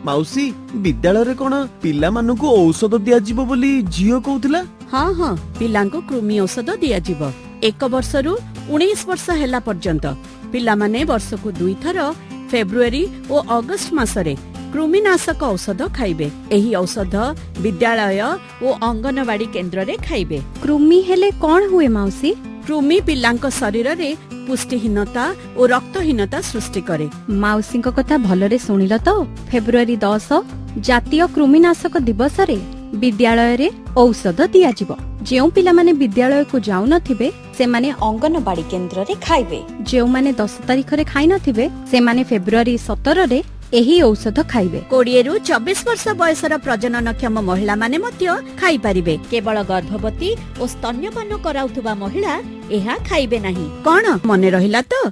माउसी विद्यालय रे कोन पिला मानकु औषध दिया जिवो बोली जियो कहउथिला। हाँ हाँ पिलांको कृमि औषध दिया जिवो 1 वर्षरू 19 वर्ष हेला पर्यंत पिला माने वर्षकु 2 थर फेब्रुआरी और अगस्त मासरे कृमिनाशक औषध खाइबे। एही औषध विद्यालय और अंगनवाड़ी केन्द्र रे खाइबे। कृमि हेले कौन हुए माउसी? कृमि पिलांको शरीर रे पुष्टिहीनता और रक्तहीनता सृष्टि करे। माउसी कथा भलरे सुनिल तो। फेब्रुआरी 10 जातीय कृमिनाशक दिवस रे विद्यालय रे औषध दिया जिवो। जेउ पिला माने विद्यालय को जाउ नथिबे से माने अंगनवाड़ी केन्द्र रे खाइबे। जेउ माने 10 तारिख रे खाइ नथिबे से माने फेब्रुआरी 17 रे एही औषध खाइबे। 20 ରୁ 24 वर्ष बयसर प्रजननक्षम महिला माने मध्य खाइ परिबे। केवल गर्भवती और स्तन्यपान कराउथुबा महिला एहा खाइबे नाही। कोन मने रहिला तो?